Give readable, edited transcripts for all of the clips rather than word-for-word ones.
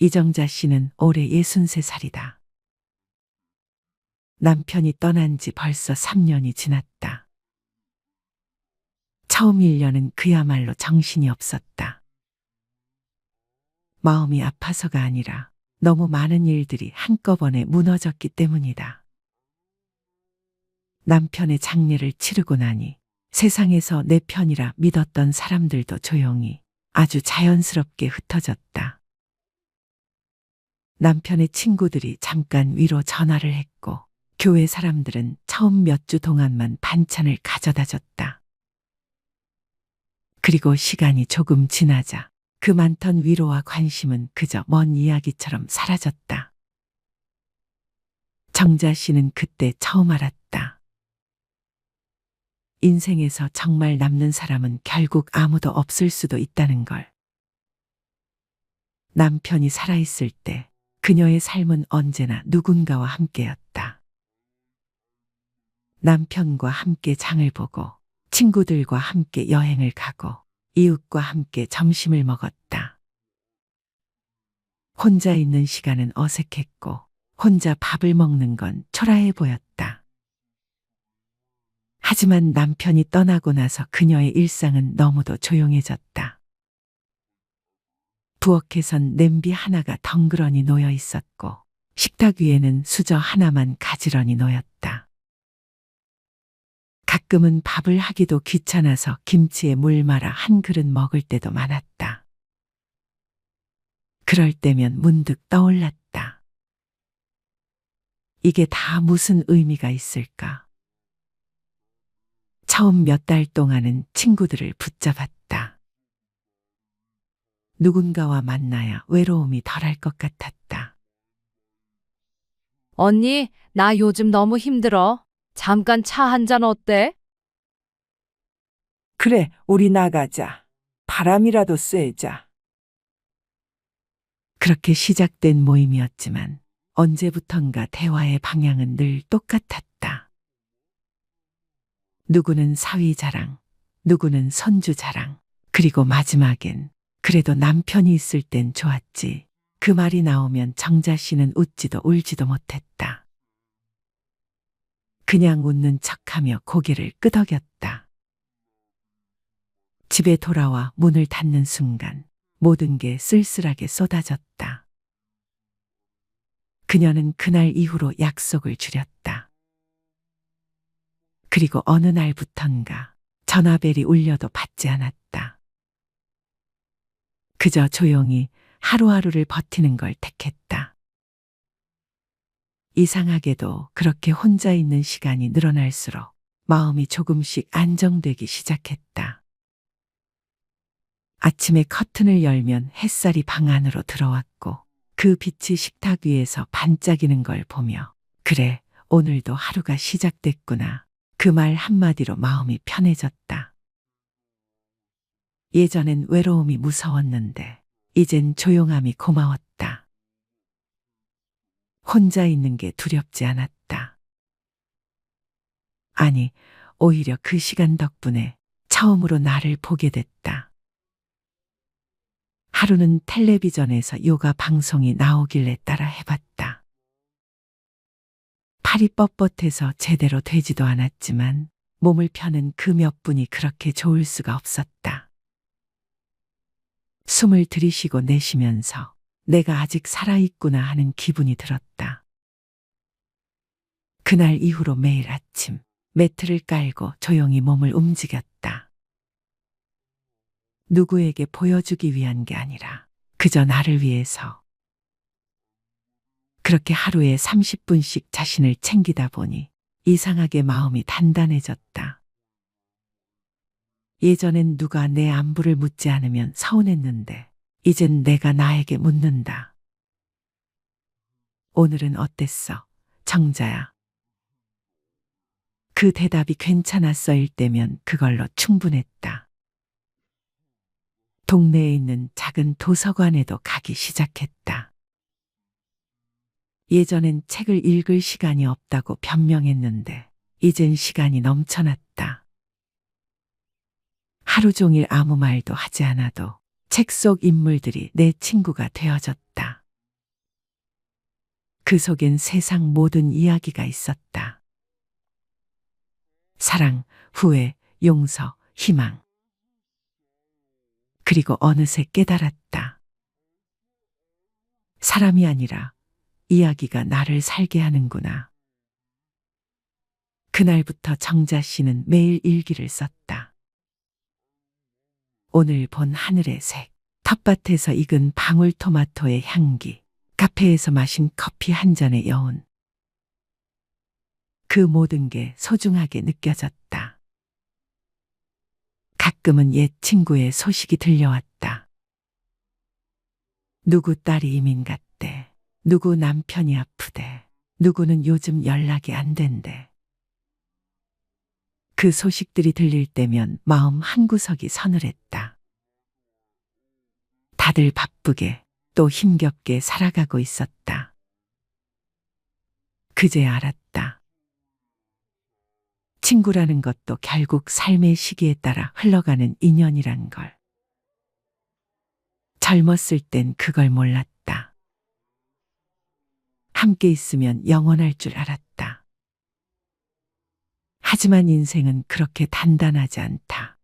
이정자 씨는 올해 63살이다. 남편이 떠난 지 벌써 3년이 지났다. 처음 1년은 그야말로 정신이 없었다. 마음이 아파서가 아니라 너무 많은 일들이 한꺼번에 무너졌기 때문이다. 남편의 장례를 치르고 나니 세상에서 내 편이라 믿었던 사람들도 조용히 아주 자연스럽게 흩어졌다. 남편의 친구들이 잠깐 위로 전화를 했고 교회 사람들은 처음 몇 주 동안만 반찬을 가져다 줬다. 그리고 시간이 조금 지나자 그 많던 위로와 관심은 그저 먼 이야기처럼 사라졌다. 정자 씨는 그때 처음 알았다. 인생에서 정말 남는 사람은 결국 아무도 없을 수도 있다는 걸. 남편이 살아있을 때 그녀의 삶은 언제나 누군가와 함께였다. 남편과 함께 장을 보고 친구들과 함께 여행을 가고 이웃과 함께 점심을 먹었다. 혼자 있는 시간은 어색했고 혼자 밥을 먹는 건 초라해 보였다. 하지만 남편이 떠나고 나서 그녀의 일상은 너무도 조용해졌다. 부엌에선 냄비 하나가 덩그러니 놓여 있었고 식탁 위에는 수저 하나만 가지런히 놓였다. 가끔은 밥을 하기도 귀찮아서 김치에 물 말아 한 그릇 먹을 때도 많았다. 그럴 때면 문득 떠올랐다. 이게 다 무슨 의미가 있을까? 처음 몇 달 동안은 친구들을 붙잡았다. 누군가와 만나야 외로움이 덜할 것 같았다. 언니, 나 요즘 너무 힘들어. 잠깐 차 한 잔 어때? 그래, 우리 나가자. 바람이라도 쐬자. 그렇게 시작된 모임이었지만 언제부턴가 대화의 방향은 늘 똑같았다. 누구는 사위 자랑, 누구는 손주 자랑, 그리고 마지막엔 그래도 남편이 있을 땐 좋았지. 그 말이 나오면 정자 씨는 웃지도 울지도 못했다. 그냥 웃는 척하며 고개를 끄덕였다. 집에 돌아와 문을 닫는 순간 모든 게 쓸쓸하게 쏟아졌다. 그녀는 그날 이후로 약속을 줄였다. 그리고 어느 날부턴가 전화벨이 울려도 받지 않았다. 그저 조용히 하루하루를 버티는 걸 택했다. 이상하게도 그렇게 혼자 있는 시간이 늘어날수록 마음이 조금씩 안정되기 시작했다. 아침에 커튼을 열면 햇살이 방 안으로 들어왔고 그 빛이 식탁 위에서 반짝이는 걸 보며 그래, 오늘도 하루가 시작됐구나. 그 말 한마디로 마음이 편해졌다. 예전엔 외로움이 무서웠는데 이젠 조용함이 고마웠다. 혼자 있는 게 두렵지 않았다. 아니, 오히려 그 시간 덕분에 처음으로 나를 보게 됐다. 하루는 텔레비전에서 요가 방송이 나오길래 따라 해봤다. 팔이 뻣뻣해서 제대로 되지도 않았지만 몸을 펴는 그 몇 분이 그렇게 좋을 수가 없었다. 숨을 들이쉬고 내쉬면서 내가 아직 살아있구나 하는 기분이 들었다. 그날 이후로 매일 아침 매트를 깔고 조용히 몸을 움직였다. 누구에게 보여주기 위한 게 아니라 그저 나를 위해서. 그렇게 하루에 30분씩 자신을 챙기다 보니 이상하게 마음이 단단해졌다. 예전엔 누가 내 안부를 묻지 않으면 서운했는데 이젠 내가 나에게 묻는다. 오늘은 어땠어, 정자야? 그 대답이 괜찮았어일 때면 그걸로 충분했다. 동네에 있는 작은 도서관에도 가기 시작했다. 예전엔 책을 읽을 시간이 없다고 변명했는데 이젠 시간이 넘쳐났다. 하루 종일 아무 말도 하지 않아도 책 속 인물들이 내 친구가 되어졌다. 그 속엔 세상 모든 이야기가 있었다. 사랑, 후회, 용서, 희망. 그리고 어느새 깨달았다. 사람이 아니라 이야기가 나를 살게 하는구나. 그날부터 정자 씨는 매일 일기를 썼다. 오늘 본 하늘의 색, 텃밭에서 익은 방울토마토의 향기, 카페에서 마신 커피 한 잔의 여운. 그 모든 게 소중하게 느껴졌다. 가끔은 옛 친구의 소식이 들려왔다. 누구 딸이 이민 갔대. 누구 남편이 아프대. 누구는 요즘 연락이 안 된대. 그 소식들이 들릴 때면 마음 한구석이 서늘했다. 다들 바쁘게 또 힘겹게 살아가고 있었다. 그제 알았다. 친구라는 것도 결국 삶의 시기에 따라 흘러가는 인연이란 걸. 젊었을 땐 그걸 몰랐다. 함께 있으면 영원할 줄 알았다. 하지만 인생은 그렇게 단단하지 않다.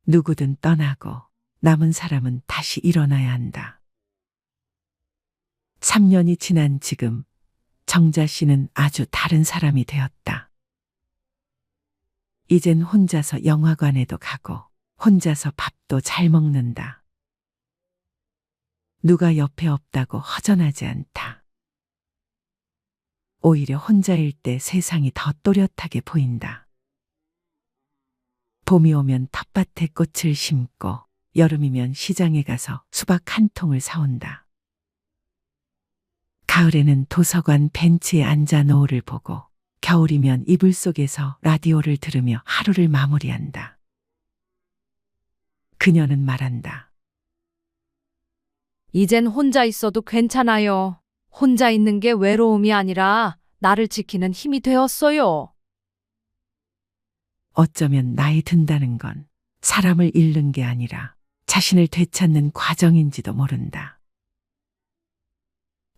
누구든 떠나고 남은 사람은 다시 일어나야 한다. 3년이 지난 지금 정자 씨는 아주 다른 사람이 되었다. 이젠 혼자서 영화관에도 가고 혼자서 밥도 잘 먹는다. 누가 옆에 없다고 허전하지 않다. 오히려 혼자일 때 세상이 더 또렷하게 보인다. 봄이 오면 텃밭에 꽃을 심고 여름이면 시장에 가서 수박 한 통을 사온다. 가을에는 도서관 벤치에 앉아 노을을 보고 겨울이면 이불 속에서 라디오를 들으며 하루를 마무리한다. 그녀는 말한다. 이젠 혼자 있어도 괜찮아요. 혼자 있는 게 외로움이 아니라 나를 지키는 힘이 되었어요. 어쩌면 나이 든다는 건 사람을 잃는 게 아니라 자신을 되찾는 과정인지도 모른다.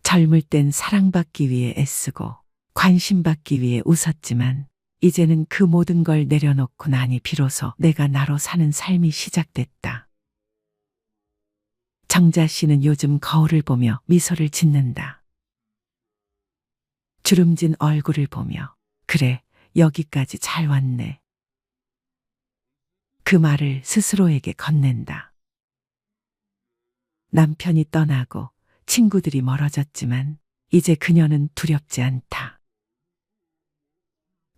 젊을 땐 사랑받기 위해 애쓰고 관심받기 위해 웃었지만 이제는 그 모든 걸 내려놓고 나니 비로소 내가 나로 사는 삶이 시작됐다. 정자 씨는 요즘 거울을 보며 미소를 짓는다. 주름진 얼굴을 보며 그래, 여기까지 잘 왔네. 그 말을 스스로에게 건넨다. 남편이 떠나고 친구들이 멀어졌지만 이제 그녀는 두렵지 않다.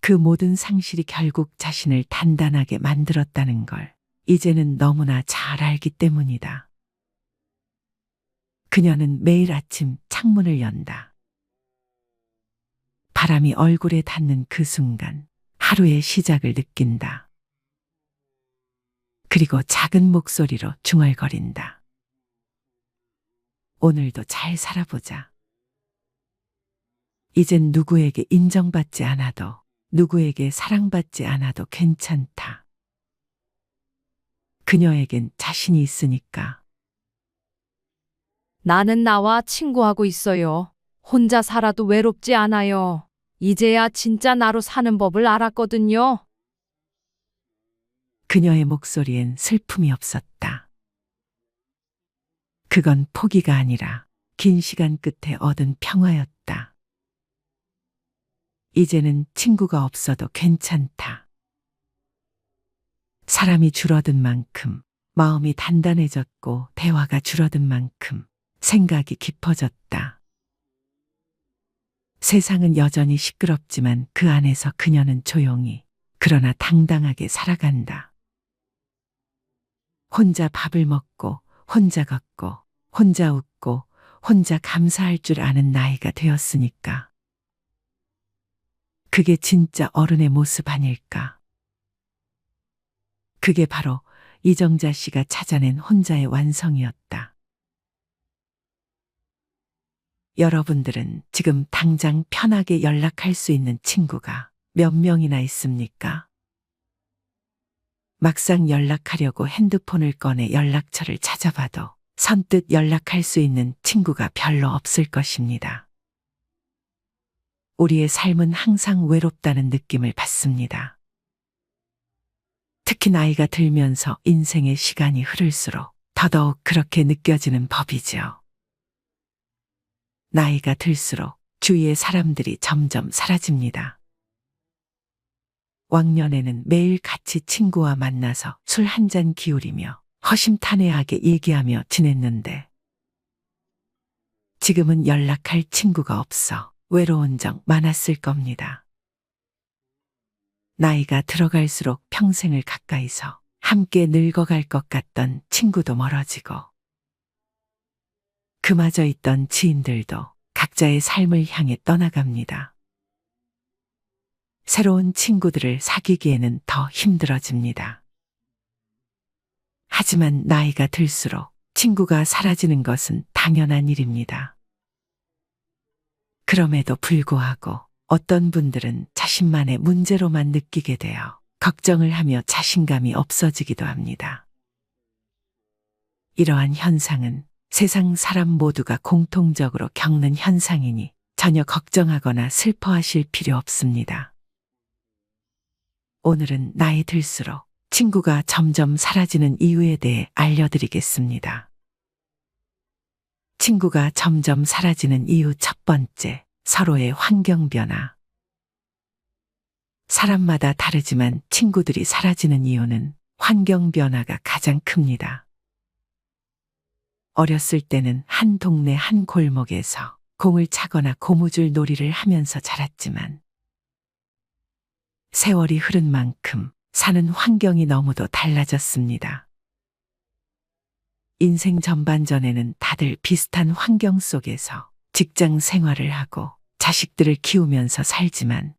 그 모든 상실이 결국 자신을 단단하게 만들었다는 걸 이제는 너무나 잘 알기 때문이다. 그녀는 매일 아침 창문을 연다. 바람이 얼굴에 닿는 그 순간 하루의 시작을 느낀다. 그리고 작은 목소리로 중얼거린다. 오늘도 잘 살아보자. 이젠 누구에게 인정받지 않아도 누구에게 사랑받지 않아도 괜찮다. 그녀에겐 자신이 있으니까. 나는 나와 친구하고 있어요. 혼자 살아도 외롭지 않아요. 이제야 진짜 나로 사는 법을 알았거든요. 그녀의 목소리엔 슬픔이 없었다. 그건 포기가 아니라 긴 시간 끝에 얻은 평화였다. 이제는 친구가 없어도 괜찮다. 사람이 줄어든 만큼 마음이 단단해졌고 대화가 줄어든 만큼 생각이 깊어졌다. 세상은 여전히 시끄럽지만 그 안에서 그녀는 조용히 그러나 당당하게 살아간다. 혼자 밥을 먹고 혼자 걷고 혼자 웃고 혼자 감사할 줄 아는 나이가 되었으니까. 그게 진짜 어른의 모습 아닐까. 그게 바로 이정자 씨가 찾아낸 혼자의 완성이었다. 여러분들은 지금 당장 편하게 연락할 수 있는 친구가 몇 명이나 있습니까? 막상 연락하려고 핸드폰을 꺼내 연락처를 찾아봐도 선뜻 연락할 수 있는 친구가 별로 없을 것입니다. 우리의 삶은 항상 외롭다는 느낌을 받습니다. 특히 나이가 들면서 인생의 시간이 흐를수록 더더욱 그렇게 느껴지는 법이죠. 나이가 들수록 주위의 사람들이 점점 사라집니다. 왕년에는 매일 같이 친구와 만나서 술 한 잔 기울이며 허심탄회하게 얘기하며 지냈는데 지금은 연락할 친구가 없어 외로운 적 많았을 겁니다. 나이가 들어갈수록 평생을 가까이서 함께 늙어갈 것 같던 친구도 멀어지고 그마저 있던 지인들도 각자의 삶을 향해 떠나갑니다. 새로운 친구들을 사귀기에는 더 힘들어집니다. 하지만 나이가 들수록 친구가 사라지는 것은 당연한 일입니다. 그럼에도 불구하고 어떤 분들은 자신만의 문제로만 느끼게 되어 걱정을 하며 자신감이 없어지기도 합니다. 이러한 현상은 세상 사람 모두가 공통적으로 겪는 현상이니 전혀 걱정하거나 슬퍼하실 필요 없습니다. 오늘은 나이 들수록 친구가 점점 사라지는 이유에 대해 알려드리겠습니다. 친구가 점점 사라지는 이유 첫 번째, 서로의 환경 변화. 사람마다 다르지만 친구들이 사라지는 이유는 환경 변화가 가장 큽니다. 어렸을 때는 한 동네 한 골목에서 공을 차거나 고무줄 놀이를 하면서 자랐지만 세월이 흐른 만큼 사는 환경이 너무도 달라졌습니다. 인생 전반전에는 다들 비슷한 환경 속에서 직장 생활을 하고 자식들을 키우면서 살지만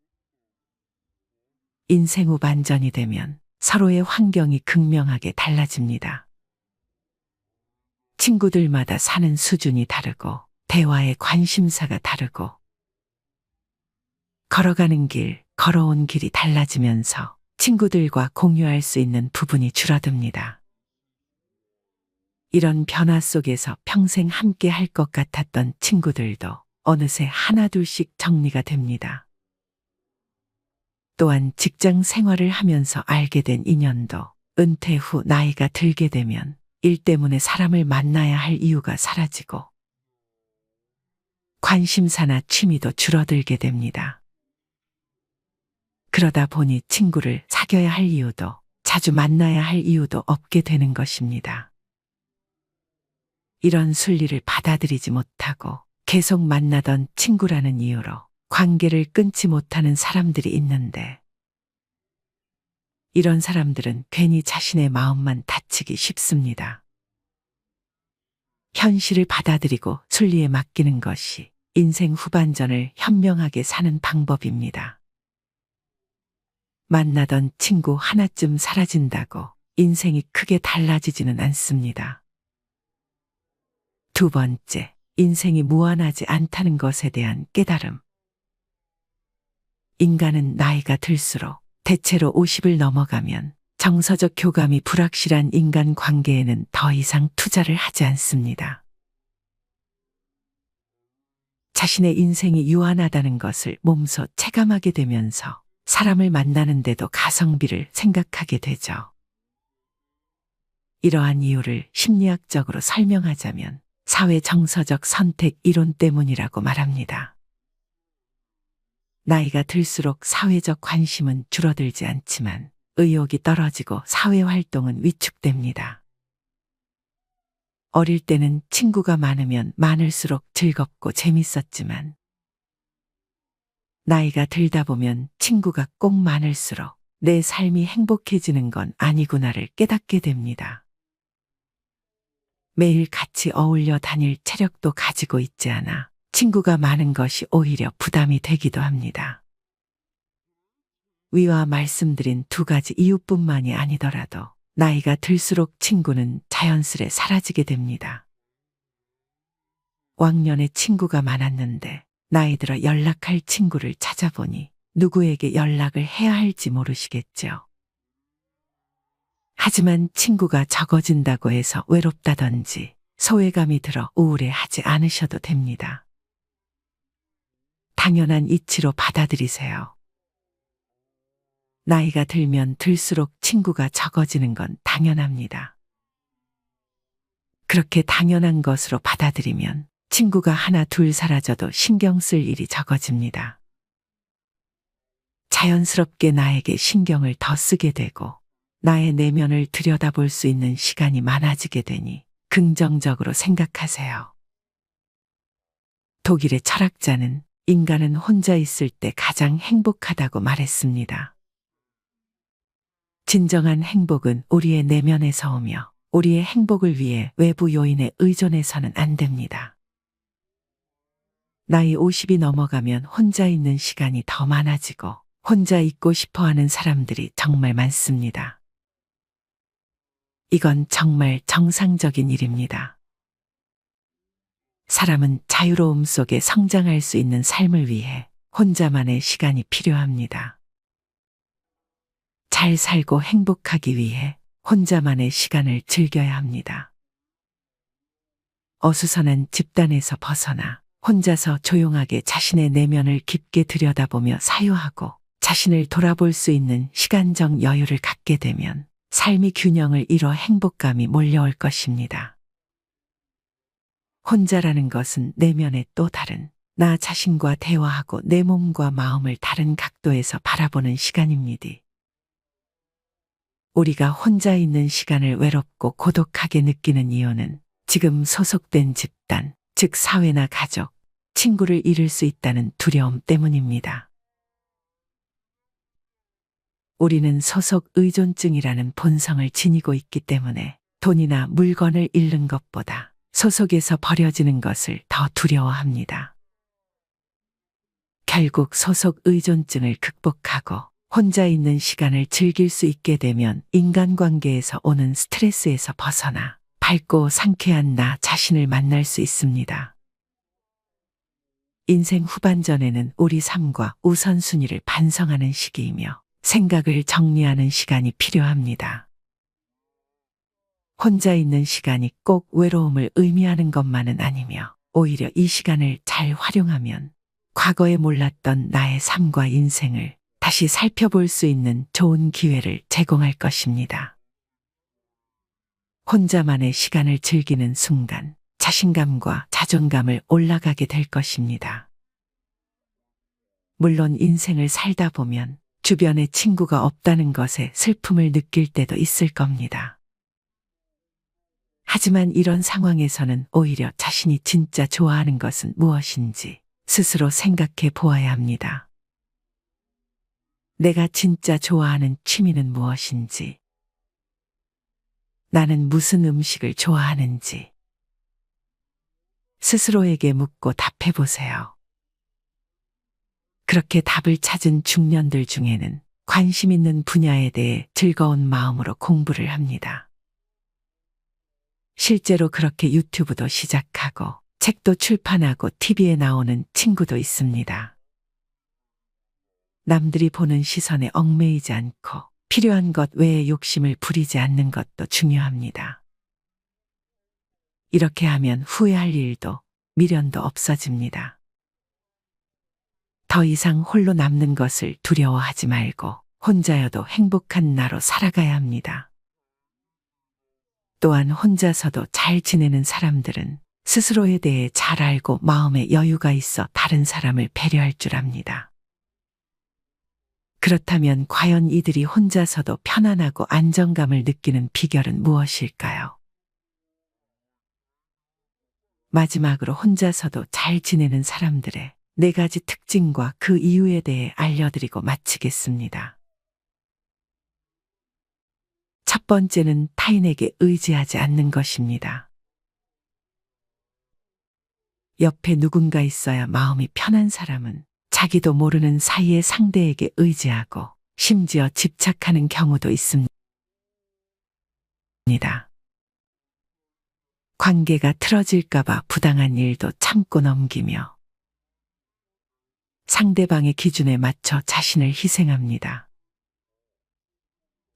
인생 후반전이 되면 서로의 환경이 극명하게 달라집니다. 친구들마다 사는 수준이 다르고 대화의 관심사가 다르고 걸어가는 길, 걸어온 길이 달라지면서 친구들과 공유할 수 있는 부분이 줄어듭니다. 이런 변화 속에서 평생 함께 할 것 같았던 친구들도 어느새 하나둘씩 정리가 됩니다. 또한 직장 생활을 하면서 알게 된 인연도 은퇴 후 나이가 들게 되면 일 때문에 사람을 만나야 할 이유가 사라지고 관심사나 취미도 줄어들게 됩니다. 그러다 보니 친구를 사귀어야 할 이유도 자주 만나야 할 이유도 없게 되는 것입니다. 이런 순리를 받아들이지 못하고 계속 만나던 친구라는 이유로 관계를 끊지 못하는 사람들이 있는데 이런 사람들은 괜히 자신의 마음만 다치기 쉽습니다. 현실을 받아들이고 순리에 맡기는 것이 인생 후반전을 현명하게 사는 방법입니다. 만나던 친구 하나쯤 사라진다고 인생이 크게 달라지지는 않습니다. 두 번째, 인생이 무한하지 않다는 것에 대한 깨달음. 인간은 나이가 들수록 대체로 50을 넘어가면 정서적 교감이 불확실한 인간 관계에는 더 이상 투자를 하지 않습니다. 자신의 인생이 유한하다는 것을 몸소 체감하게 되면서 사람을 만나는데도 가성비를 생각하게 되죠. 이러한 이유를 심리학적으로 설명하자면 사회 정서적 선택 이론 때문이라고 말합니다. 나이가 들수록 사회적 관심은 줄어들지 않지만 의욕이 떨어지고 사회 활동은 위축됩니다. 어릴 때는 친구가 많으면 많을수록 즐겁고 재밌었지만 나이가 들다 보면 친구가 꼭 많을수록 내 삶이 행복해지는 건 아니구나를 깨닫게 됩니다. 매일 같이 어울려 다닐 체력도 가지고 있지 않아 친구가 많은 것이 오히려 부담이 되기도 합니다. 위와 말씀드린 두 가지 이유뿐만이 아니더라도 나이가 들수록 친구는 자연스레 사라지게 됩니다. 왕년에 친구가 많았는데 나이 들어 연락할 친구를 찾아보니 누구에게 연락을 해야 할지 모르시겠죠. 하지만 친구가 적어진다고 해서 외롭다든지 소외감이 들어 우울해하지 않으셔도 됩니다. 당연한 이치로 받아들이세요. 나이가 들면 들수록 친구가 적어지는 건 당연합니다. 그렇게 당연한 것으로 받아들이면 친구가 하나 둘 사라져도 신경 쓸 일이 적어집니다. 자연스럽게 나에게 신경을 더 쓰게 되고 나의 내면을 들여다볼 수 있는 시간이 많아지게 되니 긍정적으로 생각하세요. 독일의 철학자는 인간은 혼자 있을 때 가장 행복하다고 말했습니다. 진정한 행복은 우리의 내면에서 오며 우리의 행복을 위해 외부 요인에 의존해서는 안 됩니다. 나이 50이 넘어가면 혼자 있는 시간이 더 많아지고 혼자 있고 싶어 하는 사람들이 정말 많습니다. 이건 정말 정상적인 일입니다. 사람은 자유로움 속에 성장할 수 있는 삶을 위해 혼자만의 시간이 필요합니다. 잘 살고 행복하기 위해 혼자만의 시간을 즐겨야 합니다. 어수선한 집단에서 벗어나 혼자서 조용하게 자신의 내면을 깊게 들여다보며 사유하고 자신을 돌아볼 수 있는 시간적 여유를 갖게 되면 삶이 균형을 이뤄 행복감이 몰려올 것입니다. 혼자라는 것은 내면의 또 다른 나 자신과 대화하고 내 몸과 마음을 다른 각도에서 바라보는 시간입니다. 우리가 혼자 있는 시간을 외롭고 고독하게 느끼는 이유는 지금 소속된 집단, 즉 사회나 가족, 친구를 잃을 수 있다는 두려움 때문입니다. 우리는 소속 의존증이라는 본성을 지니고 있기 때문에 돈이나 물건을 잃는 것보다 소속에서 버려지는 것을 더 두려워합니다. 결국 소속 의존증을 극복하고 혼자 있는 시간을 즐길 수 있게 되면 인간관계에서 오는 스트레스에서 벗어나 밝고 상쾌한 나 자신을 만날 수 있습니다. 인생 후반전에는 우리 삶과 우선순위를 반성하는 시기이며 생각을 정리하는 시간이 필요합니다. 혼자 있는 시간이 꼭 외로움을 의미하는 것만은 아니며 오히려 이 시간을 잘 활용하면 과거에 몰랐던 나의 삶과 인생을 다시 살펴볼 수 있는 좋은 기회를 제공할 것입니다. 혼자만의 시간을 즐기는 순간 자신감과 자존감을 올라가게 될 것입니다. 물론 인생을 살다 보면 주변에 친구가 없다는 것에 슬픔을 느낄 때도 있을 겁니다. 하지만 이런 상황에서는 오히려 자신이 진짜 좋아하는 것은 무엇인지 스스로 생각해 보아야 합니다. 내가 진짜 좋아하는 취미는 무엇인지, 나는 무슨 음식을 좋아하는지 스스로에게 묻고 답해 보세요. 그렇게 답을 찾은 중년들 중에는 관심 있는 분야에 대해 즐거운 마음으로 공부를 합니다. 실제로 그렇게 유튜브도 시작하고 책도 출판하고 TV에 나오는 친구도 있습니다. 남들이 보는 시선에 얽매이지 않고 필요한 것 외에 욕심을 부리지 않는 것도 중요합니다. 이렇게 하면 후회할 일도 미련도 없어집니다. 더 이상 홀로 남는 것을 두려워하지 말고 혼자여도 행복한 나로 살아가야 합니다. 또한 혼자서도 잘 지내는 사람들은 스스로에 대해 잘 알고 마음에 여유가 있어 다른 사람을 배려할 줄 압니다. 그렇다면 과연 이들이 혼자서도 편안하고 안정감을 느끼는 비결은 무엇일까요? 마지막으로 혼자서도 잘 지내는 사람들의 4가지 특징과 그 이유에 대해 알려드리고 마치겠습니다. 첫 번째는 타인에게 의지하지 않는 것입니다. 옆에 누군가 있어야 마음이 편한 사람은 자기도 모르는 사이에 상대에게 의지하고 심지어 집착하는 경우도 있습니다. 관계가 틀어질까봐 부당한 일도 참고 넘기며 상대방의 기준에 맞춰 자신을 희생합니다.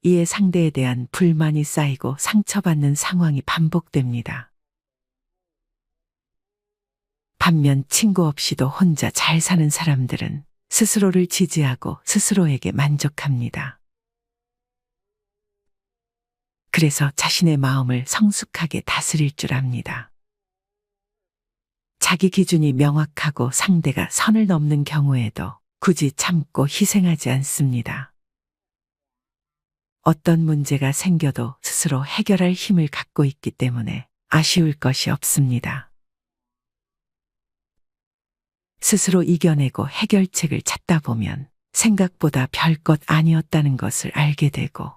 이에 상대에 대한 불만이 쌓이고 상처받는 상황이 반복됩니다. 반면 친구 없이도 혼자 잘 사는 사람들은 스스로를 지지하고 스스로에게 만족합니다. 그래서 자신의 마음을 성숙하게 다스릴 줄 압니다. 자기 기준이 명확하고 상대가 선을 넘는 경우에도 굳이 참고 희생하지 않습니다. 어떤 문제가 생겨도 스스로 해결할 힘을 갖고 있기 때문에 아쉬울 것이 없습니다. 스스로 이겨내고 해결책을 찾다 보면 생각보다 별것 아니었다는 것을 알게 되고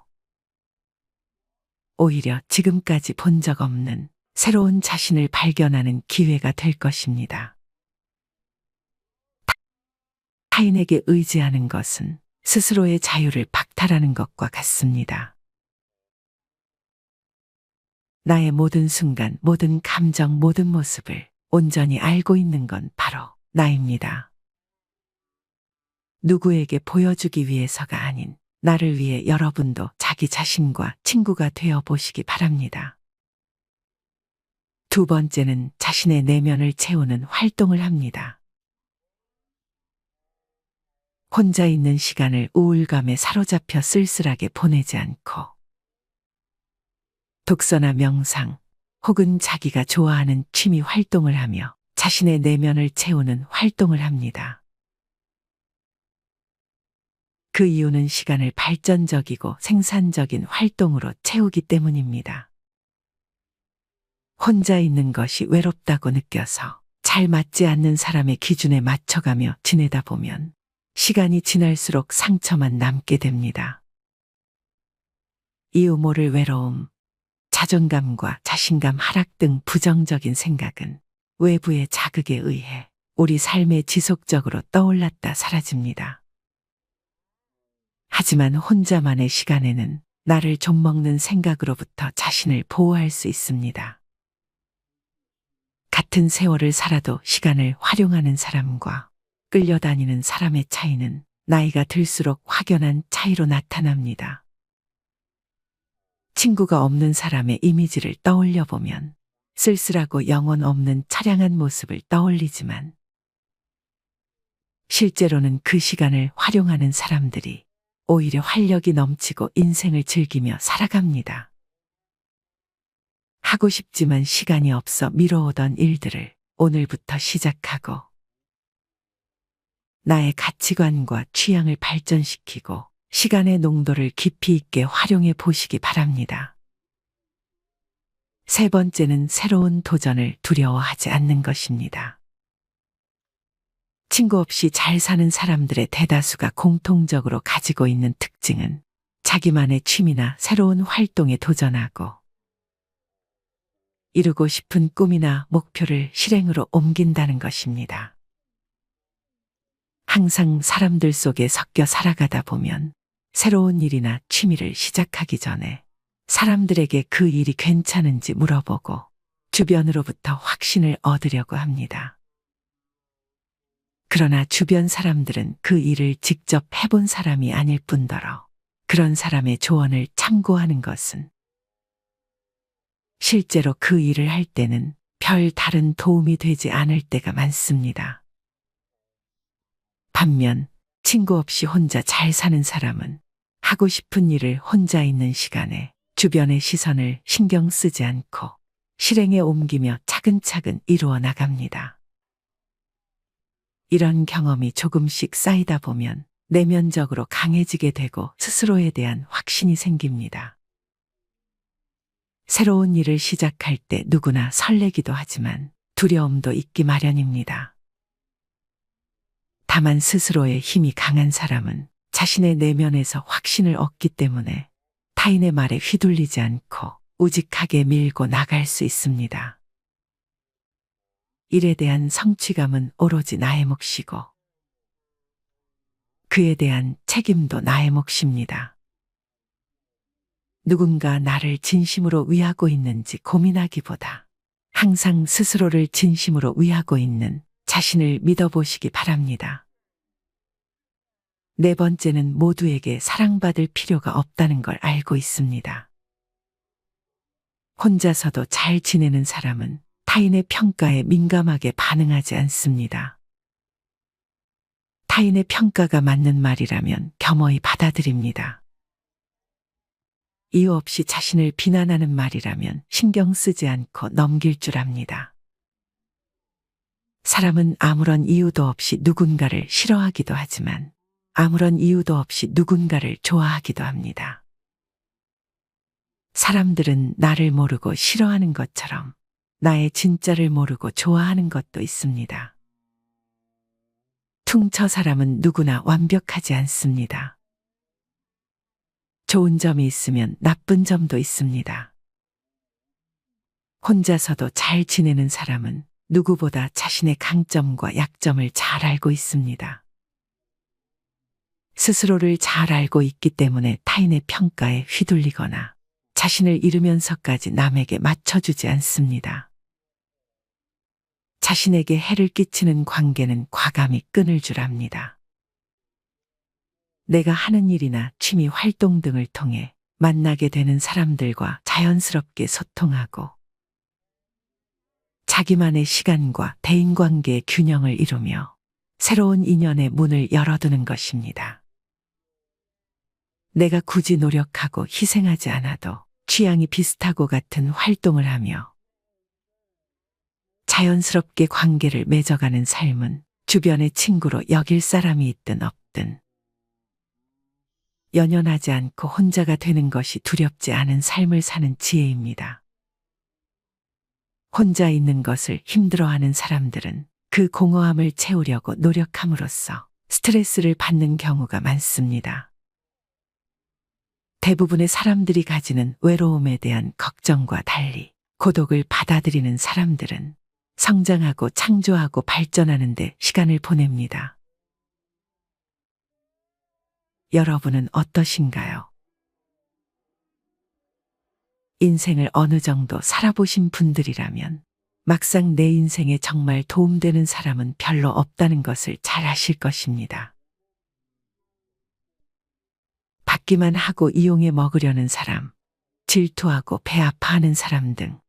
오히려 지금까지 본 적 없는 새로운 자신을 발견하는 기회가 될 것입니다. 타인에게 의지하는 것은 스스로의 자유를 박탈하는 것과 같습니다. 나의 모든 순간, 모든 감정, 모든 모습을 온전히 알고 있는 건 바로 나입니다. 누구에게 보여주기 위해서가 아닌 나를 위해 여러분도 자기 자신과 친구가 되어 보시기 바랍니다. 두 번째는 자신의 내면을 채우는 활동을 합니다. 혼자 있는 시간을 우울감에 사로잡혀 쓸쓸하게 보내지 않고 독서나 명상 혹은 자기가 좋아하는 취미 활동을 하며 자신의 내면을 채우는 활동을 합니다. 그 이유는 시간을 발전적이고 생산적인 활동으로 채우기 때문입니다. 혼자 있는 것이 외롭다고 느껴서 잘 맞지 않는 사람의 기준에 맞춰가며 지내다 보면 시간이 지날수록 상처만 남게 됩니다. 이유 모를 외로움, 자존감과 자신감 하락 등 부정적인 생각은 외부의 자극에 의해 우리 삶에 지속적으로 떠올랐다 사라집니다. 하지만 혼자만의 시간에는 나를 좀먹는 생각으로부터 자신을 보호할 수 있습니다. 같은 세월을 살아도 시간을 활용하는 사람과 끌려다니는 사람의 차이는 나이가 들수록 확연한 차이로 나타납니다. 친구가 없는 사람의 이미지를 떠올려 보면 쓸쓸하고 영혼 없는 처량한 모습을 떠올리지만 실제로는 그 시간을 활용하는 사람들이 오히려 활력이 넘치고 인생을 즐기며 살아갑니다. 하고 싶지만 시간이 없어 미뤄오던 일들을 오늘부터 시작하고 나의 가치관과 취향을 발전시키고 시간의 농도를 깊이 있게 활용해 보시기 바랍니다. 세 번째는 새로운 도전을 두려워하지 않는 것입니다. 친구 없이 잘 사는 사람들의 대다수가 공통적으로 가지고 있는 특징은 자기만의 취미나 새로운 활동에 도전하고 이루고 싶은 꿈이나 목표를 실행으로 옮긴다는 것입니다. 항상 사람들 속에 섞여 살아가다 보면 새로운 일이나 취미를 시작하기 전에 사람들에게 그 일이 괜찮은지 물어보고 주변으로부터 확신을 얻으려고 합니다. 그러나 주변 사람들은 그 일을 직접 해본 사람이 아닐 뿐더러 그런 사람의 조언을 참고하는 것은 실제로 그 일을 할 때는 별 다른 도움이 되지 않을 때가 많습니다. 반면 친구 없이 혼자 잘 사는 사람은 하고 싶은 일을 혼자 있는 시간에 주변의 시선을 신경 쓰지 않고 실행에 옮기며 차근차근 이루어 나갑니다. 이런 경험이 조금씩 쌓이다 보면 내면적으로 강해지게 되고 스스로에 대한 확신이 생깁니다. 새로운 일을 시작할 때 누구나 설레기도 하지만 두려움도 있기 마련입니다. 다만 스스로의 힘이 강한 사람은 자신의 내면에서 확신을 얻기 때문에 타인의 말에 휘둘리지 않고 우직하게 밀고 나갈 수 있습니다. 일에 대한 성취감은 오로지 나의 몫이고 그에 대한 책임도 나의 몫입니다. 누군가 나를 진심으로 위하고 있는지 고민하기보다 항상 스스로를 진심으로 위하고 있는 자신을 믿어보시기 바랍니다. 네 번째는 모두에게 사랑받을 필요가 없다는 걸 알고 있습니다. 혼자서도 잘 지내는 사람은 타인의 평가에 민감하게 반응하지 않습니다. 타인의 평가가 맞는 말이라면 겸허히 받아들입니다. 이유 없이 자신을 비난하는 말이라면 신경 쓰지 않고 넘길 줄 압니다. 사람은 아무런 이유도 없이 누군가를 싫어하기도 하지만 아무런 이유도 없이 누군가를 좋아하기도 합니다. 사람들은 나를 모르고 싫어하는 것처럼 나의 진짜를 모르고 좋아하는 것도 있습니다. 퉁쳐 사람은 누구나 완벽하지 않습니다. 좋은 점이 있으면 나쁜 점도 있습니다. 혼자서도 잘 지내는 사람은 누구보다 자신의 강점과 약점을 잘 알고 있습니다. 스스로를 잘 알고 있기 때문에 타인의 평가에 휘둘리거나 자신을 잃으면서까지 남에게 맞춰주지 않습니다. 자신에게 해를 끼치는 관계는 과감히 끊을 줄 압니다. 내가 하는 일이나 취미 활동 등을 통해 만나게 되는 사람들과 자연스럽게 소통하고 자기만의 시간과 대인관계의 균형을 이루며 새로운 인연의 문을 열어두는 것입니다. 내가 굳이 노력하고 희생하지 않아도 취향이 비슷하고 같은 활동을 하며 자연스럽게 관계를 맺어가는 삶은 주변의 친구로 여길 사람이 있든 없든 연연하지 않고 혼자가 되는 것이 두렵지 않은 삶을 사는 지혜입니다. 혼자 있는 것을 힘들어하는 사람들은 그 공허함을 채우려고 노력함으로써 스트레스를 받는 경우가 많습니다. 대부분의 사람들이 가지는 외로움에 대한 걱정과 달리 고독을 받아들이는 사람들은 성장하고 창조하고 발전하는 데 시간을 보냅니다. 여러분은 어떠신가요? 인생을 어느 정도 살아보신 분들이라면 막상 내 인생에 정말 도움되는 사람은 별로 없다는 것을 잘 아실 것입니다. 받기만 하고 이용해 먹으려는 사람, 질투하고 배 아파하는 사람 등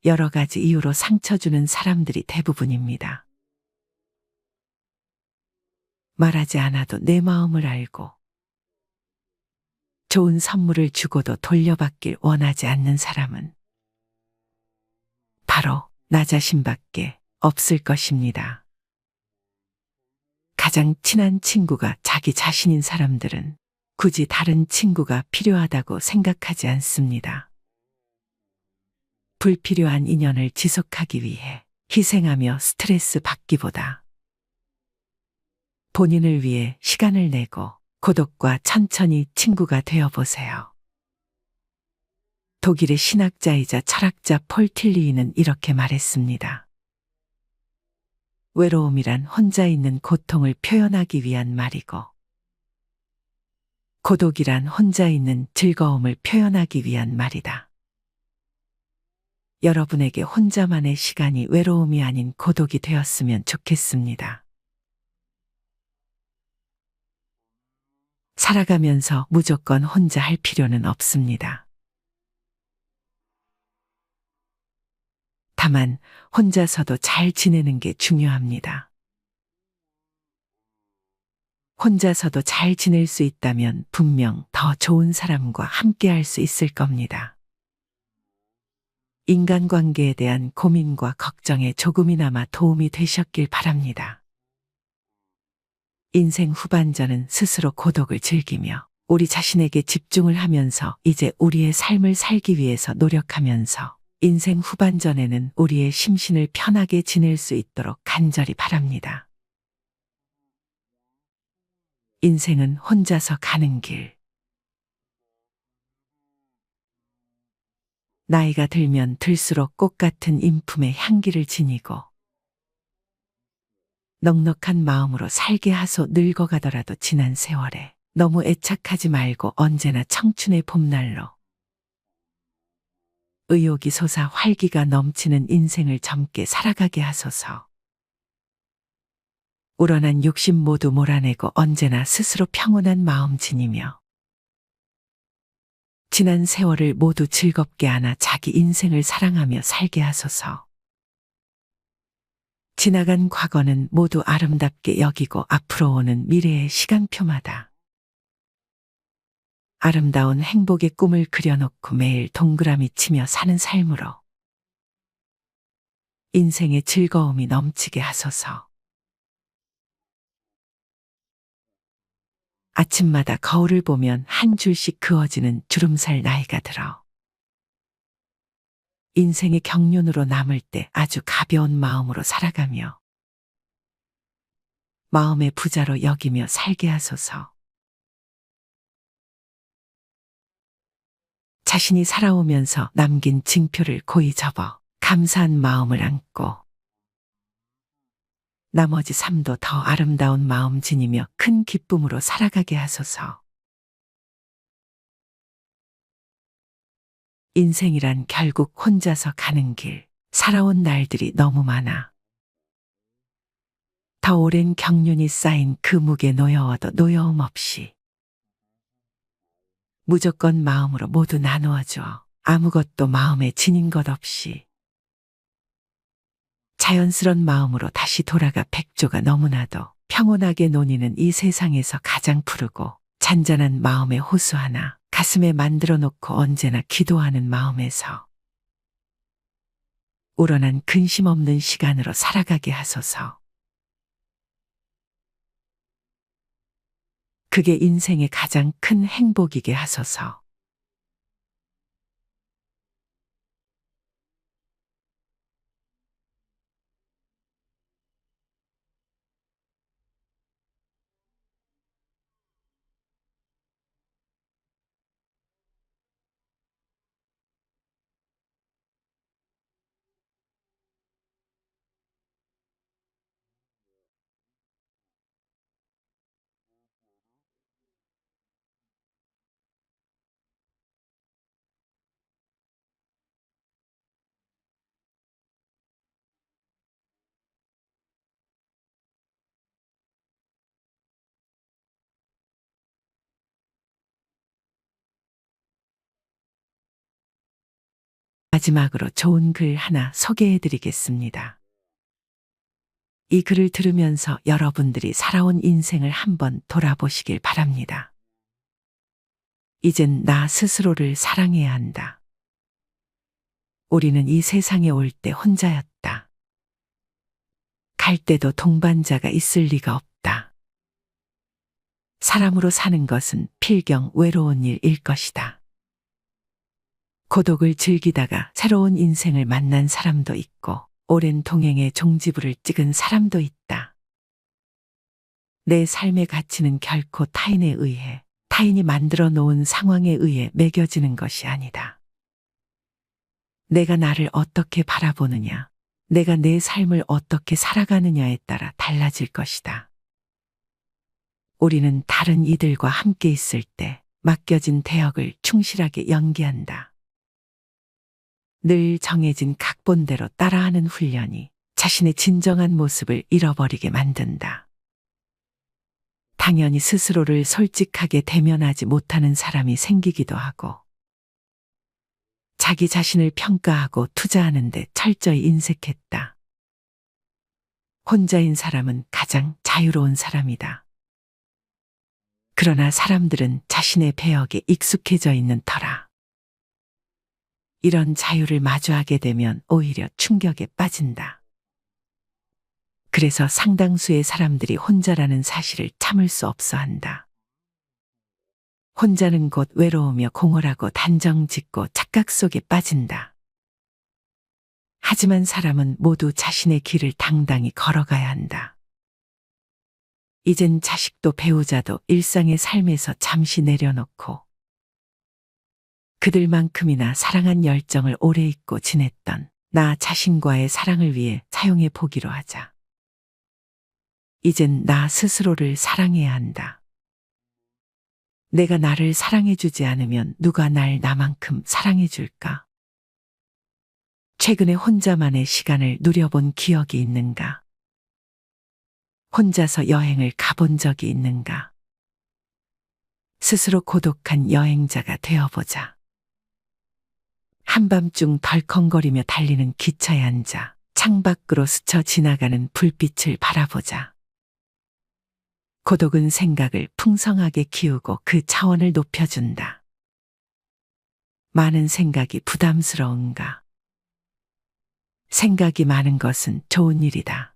여러 가지 이유로 상처 주는 사람들이 대부분입니다. 말하지 않아도 내 마음을 알고 좋은 선물을 주고도 돌려받길 원하지 않는 사람은 바로 나 자신밖에 없을 것입니다. 가장 친한 친구가 자기 자신인 사람들은 굳이 다른 친구가 필요하다고 생각하지 않습니다. 불필요한 인연을 지속하기 위해 희생하며 스트레스 받기보다 본인을 위해 시간을 내고 고독과 천천히 친구가 되어보세요. 독일의 신학자이자 철학자 폴 틸리히는 이렇게 말했습니다. 외로움이란 혼자 있는 고통을 표현하기 위한 말이고 고독이란 혼자 있는 즐거움을 표현하기 위한 말이다. 여러분에게 혼자만의 시간이 외로움이 아닌 고독이 되었으면 좋겠습니다. 살아가면서 무조건 혼자 할 필요는 없습니다. 다만 혼자서도 잘 지내는 게 중요합니다. 혼자서도 잘 지낼 수 있다면 분명 더 좋은 사람과 함께 할 수 있을 겁니다. 인간관계에 대한 고민과 걱정에 조금이나마 도움이 되셨길 바랍니다. 인생 후반전은 스스로 고독을 즐기며 우리 자신에게 집중을 하면서 이제 우리의 삶을 살기 위해서 노력하면서 인생 후반전에는 우리의 심신을 편하게 지낼 수 있도록 간절히 바랍니다. 인생은 혼자서 가는 길. 나이가 들면 들수록 꽃 같은 인품의 향기를 지니고 넉넉한 마음으로 살게 하소. 늙어가더라도 지난 세월에 너무 애착하지 말고 언제나 청춘의 봄날로 의욕이 솟아 활기가 넘치는 인생을 젊게 살아가게 하소서. 우러난 욕심 모두 몰아내고 언제나 스스로 평온한 마음 지니며 지난 세월을 모두 즐겁게 안아 자기 인생을 사랑하며 살게 하소서. 지나간 과거는 모두 아름답게 여기고 앞으로 오는 미래의 시간표마다 아름다운 행복의 꿈을 그려놓고 매일 동그라미 치며 사는 삶으로 인생의 즐거움이 넘치게 하소서. 아침마다 거울을 보면 한 줄씩 그어지는 주름살 나이가 들어 인생의 경륜으로 남을 때 아주 가벼운 마음으로 살아가며 마음의 부자로 여기며 살게 하소서. 자신이 살아오면서 남긴 징표를 고이 접어 감사한 마음을 안고 나머지 삶도 더 아름다운 마음 지니며 큰 기쁨으로 살아가게 하소서. 인생이란 결국 혼자서 가는 길, 살아온 날들이 너무 많아. 더 오랜 경륜이 쌓인 그 무게 노여워도 노여움 없이 무조건 마음으로 모두 나누어 줘. 아무것도 마음에 지닌 것 없이 자연스런 마음으로 다시 돌아가 백조가 너무나도 평온하게 논이는 이 세상에서 가장 푸르고 잔잔한 마음의 호수 하나 가슴에 만들어 놓고 언제나 기도하는 마음에서 우러난 근심 없는 시간으로 살아가게 하소서. 그게 인생의 가장 큰 행복이게 하소서. 마지막으로 좋은 글 하나 소개해 드리겠습니다. 이 글을 들으면서 여러분들이 살아온 인생을 한번 돌아보시길 바랍니다. 이젠 나 스스로를 사랑해야 한다. 우리는 이 세상에 올 때 혼자였다. 갈 때도 동반자가 있을 리가 없다. 사람으로 사는 것은 필경 외로운 일일 것이다. 고독을 즐기다가 새로운 인생을 만난 사람도 있고 오랜 동행의 종지부를 찍은 사람도 있다. 내 삶의 가치는 결코 타인에 의해, 타인이 만들어 놓은 상황에 의해 매겨지는 것이 아니다. 내가 나를 어떻게 바라보느냐, 내가 내 삶을 어떻게 살아가느냐에 따라 달라질 것이다. 우리는 다른 이들과 함께 있을 때 맡겨진 대역을 충실하게 연기한다. 늘 정해진 각본대로 따라하는 훈련이 자신의 진정한 모습을 잃어버리게 만든다. 당연히 스스로를 솔직하게 대면하지 못하는 사람이 생기기도 하고 자기 자신을 평가하고 투자하는 데 철저히 인색했다. 혼자인 사람은 가장 자유로운 사람이다. 그러나 사람들은 자신의 배역에 익숙해져 있는 터라 이런 자유를 마주하게 되면 오히려 충격에 빠진다. 그래서 상당수의 사람들이 혼자라는 사실을 참을 수 없어 한다. 혼자는 곧 외로우며 공허하고 단정 짓고 착각 속에 빠진다. 하지만 사람은 모두 자신의 길을 당당히 걸어가야 한다. 이젠 자식도 배우자도 일상의 삶에서 잠시 내려놓고 그들만큼이나 사랑한 열정을 오래 잊고 지냈던 나 자신과의 사랑을 위해 사용해 보기로 하자. 이젠 나 스스로를 사랑해야 한다. 내가 나를 사랑해주지 않으면 누가 날 나만큼 사랑해줄까? 최근에 혼자만의 시간을 누려본 기억이 있는가? 혼자서 여행을 가본 적이 있는가? 스스로 고독한 여행자가 되어보자. 한밤중 덜컹거리며 달리는 기차에 앉아 창밖으로 스쳐 지나가는 불빛을 바라보자. 고독은 생각을 풍성하게 키우고 그 차원을 높여준다. 많은 생각이 부담스러운가? 생각이 많은 것은 좋은 일이다.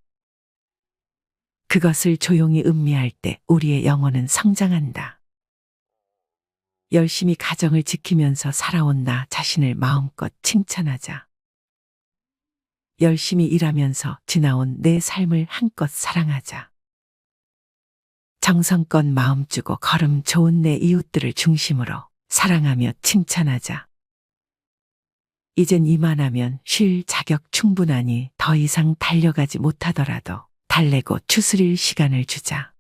그것을 조용히 음미할 때 우리의 영혼은 성장한다. 열심히 가정을 지키면서 살아온 나 자신을 마음껏 칭찬하자. 열심히 일하면서 지나온 내 삶을 한껏 사랑하자. 정성껏 마음 주고 걸음 좋은 내 이웃들을 중심으로 사랑하며 칭찬하자. 이젠 이만하면 쉴 자격 충분하니 더 이상 달려가지 못하더라도 달래고 추스릴 시간을 주자.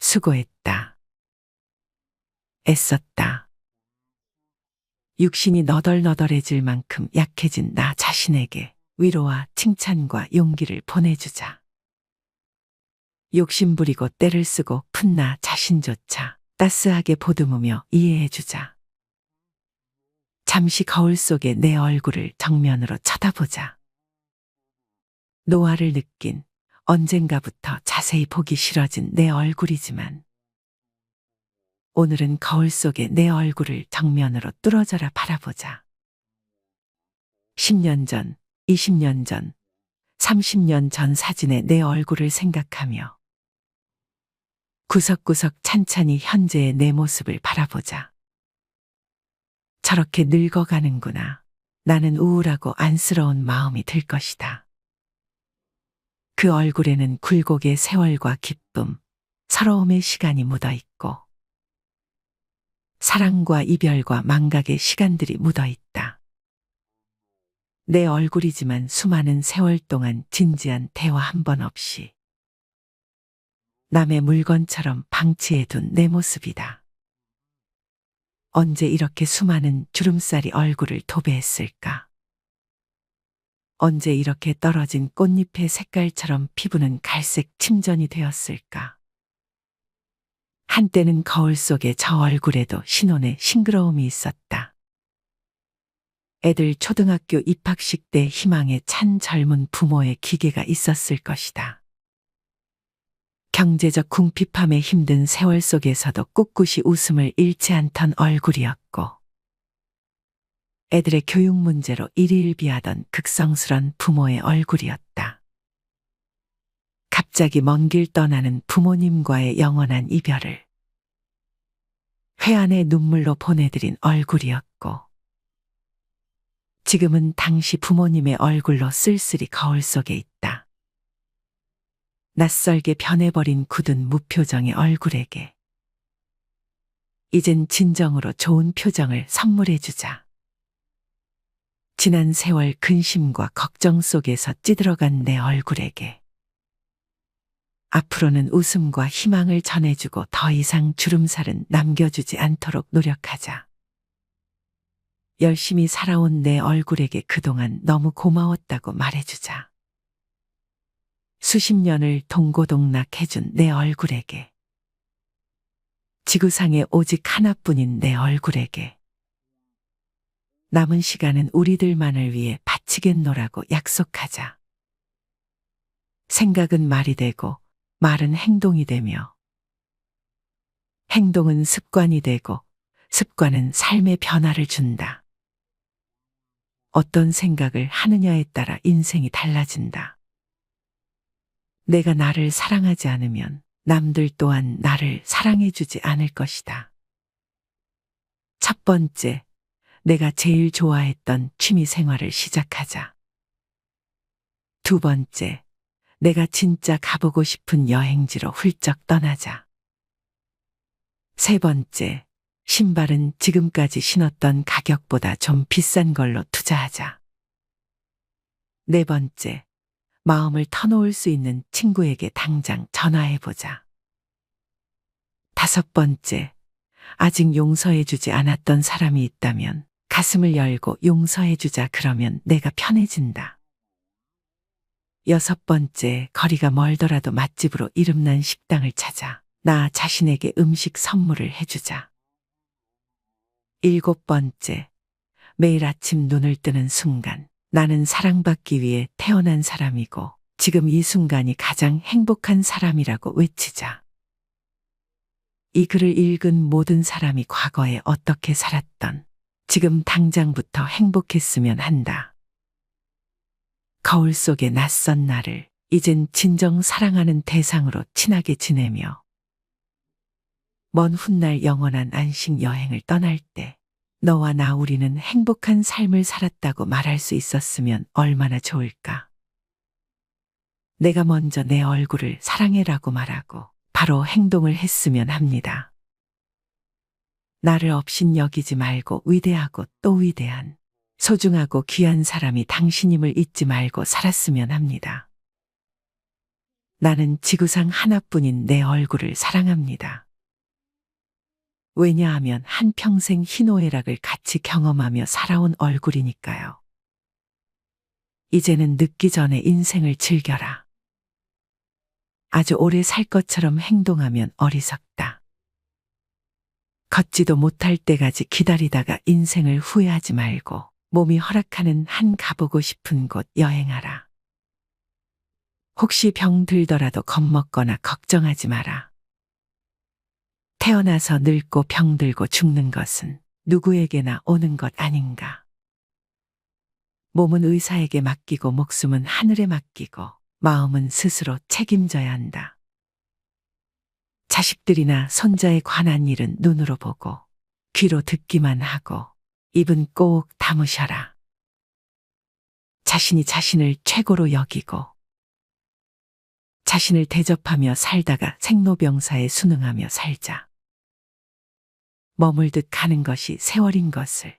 수고했다. 애썼다. 육신이 너덜너덜해질 만큼 약해진 나 자신에게 위로와 칭찬과 용기를 보내주자. 욕심부리고 때를 쓰고 푼 나 자신조차 따스하게 보듬으며 이해해주자. 잠시 거울 속에 내 얼굴을 정면으로 쳐다보자. 노화를 느낀 언젠가부터 자세히 보기 싫어진 내 얼굴이지만 오늘은 거울 속에 내 얼굴을 정면으로 뚫어져라 바라보자. 10년 전, 20년 전, 30년 전 사진의 내 얼굴을 생각하며 구석구석 찬찬히 현재의 내 모습을 바라보자. 저렇게 늙어가는구나. 나는 우울하고 안쓰러운 마음이 들 것이다. 그 얼굴에는 굴곡의 세월과 기쁨, 서러움의 시간이 묻어 있고 사랑과 이별과 망각의 시간들이 묻어 있다. 내 얼굴이지만 수많은 세월 동안 진지한 대화 한 번 없이 남의 물건처럼 방치해둔 내 모습이다. 언제 이렇게 수많은 주름살이 얼굴을 도배했을까? 언제 이렇게 떨어진 꽃잎의 색깔처럼 피부는 갈색 침전이 되었을까? 한때는 거울 속에 저 얼굴에도 신혼의 싱그러움이 있었다. 애들 초등학교 입학식 때 희망에 찬 젊은 부모의 기계가 있었을 것이다. 경제적 궁핍함에 힘든 세월 속에서도 꿋꿋이 웃음을 잃지 않던 얼굴이었고 애들의 교육 문제로 일희일비하던 극성스런 부모의 얼굴이었다. 갑자기 먼 길 떠나는 부모님과의 영원한 이별을 회한의 눈물로 보내드린 얼굴이었고 지금은 당시 부모님의 얼굴로 쓸쓸히 거울 속에 있다. 낯설게 변해버린 굳은 무표정의 얼굴에게 이젠 진정으로 좋은 표정을 선물해주자. 지난 세월 근심과 걱정 속에서 찌들어간 내 얼굴에게 앞으로는 웃음과 희망을 전해주고 더 이상 주름살은 남겨주지 않도록 노력하자. 열심히 살아온 내 얼굴에게 그동안 너무 고마웠다고 말해주자. 수십 년을 동고동락해준 내 얼굴에게 지구상에 오직 하나뿐인 내 얼굴에게 남은 시간은 우리들만을 위해 바치겠노라고 약속하자. 생각은 말이 되고 말은 행동이 되며 행동은 습관이 되고 습관은 삶의 변화를 준다. 어떤 생각을 하느냐에 따라 인생이 달라진다. 내가 나를 사랑하지 않으면 남들 또한 나를 사랑해주지 않을 것이다. 첫 번째, 내가 제일 좋아했던 취미 생활을 시작하자. 두 번째, 내가 진짜 가보고 싶은 여행지로 훌쩍 떠나자. 세 번째, 신발은 지금까지 신었던 가격보다 좀 비싼 걸로 투자하자. 네 번째, 마음을 터놓을 수 있는 친구에게 당장 전화해보자. 다섯 번째, 아직 용서해주지 않았던 사람이 있다면 가슴을 열고 용서해주자. 그러면 내가 편해진다. 여섯 번째, 거리가 멀더라도 맛집으로 이름난 식당을 찾아 나 자신에게 음식 선물을 해주자. 일곱 번째, 매일 아침 눈을 뜨는 순간 나는 사랑받기 위해 태어난 사람이고 지금 이 순간이 가장 행복한 사람이라고 외치자. 이 글을 읽은 모든 사람이 과거에 어떻게 살았던 지금 당장부터 행복했으면 한다. 거울 속의 낯선 나를 이젠 진정 사랑하는 대상으로 친하게 지내며 먼 훗날 영원한 안식 여행을 떠날 때 너와 나 우리는 행복한 삶을 살았다고 말할 수 있었으면 얼마나 좋을까. 내가 먼저 내 얼굴을 사랑해라고 말하고 바로 행동을 했으면 합니다. 나를 없인 여기지 말고 위대하고 또 위대한 소중하고 귀한 사람이 당신임을 잊지 말고 살았으면 합니다. 나는 지구상 하나뿐인 내 얼굴을 사랑합니다. 왜냐하면 한평생 희노애락을 같이 경험하며 살아온 얼굴이니까요. 이제는 늦기 전에 인생을 즐겨라. 아주 오래 살 것처럼 행동하면 어리석다. 걷지도 못할 때까지 기다리다가 인생을 후회하지 말고 몸이 허락하는 한 가보고 싶은 곳 여행하라. 혹시 병 들더라도 겁먹거나 걱정하지 마라. 태어나서 늙고 병들고 죽는 것은 누구에게나 오는 것 아닌가. 몸은 의사에게 맡기고 목숨은 하늘에 맡기고 마음은 스스로 책임져야 한다. 자식들이나 손자에 관한 일은 눈으로 보고 귀로 듣기만 하고 입은 꼭 다무셔라. 자신이 자신을 최고로 여기고 자신을 대접하며 살다가 생로병사에 순응하며 살자. 머물듯 가는 것이 세월인 것을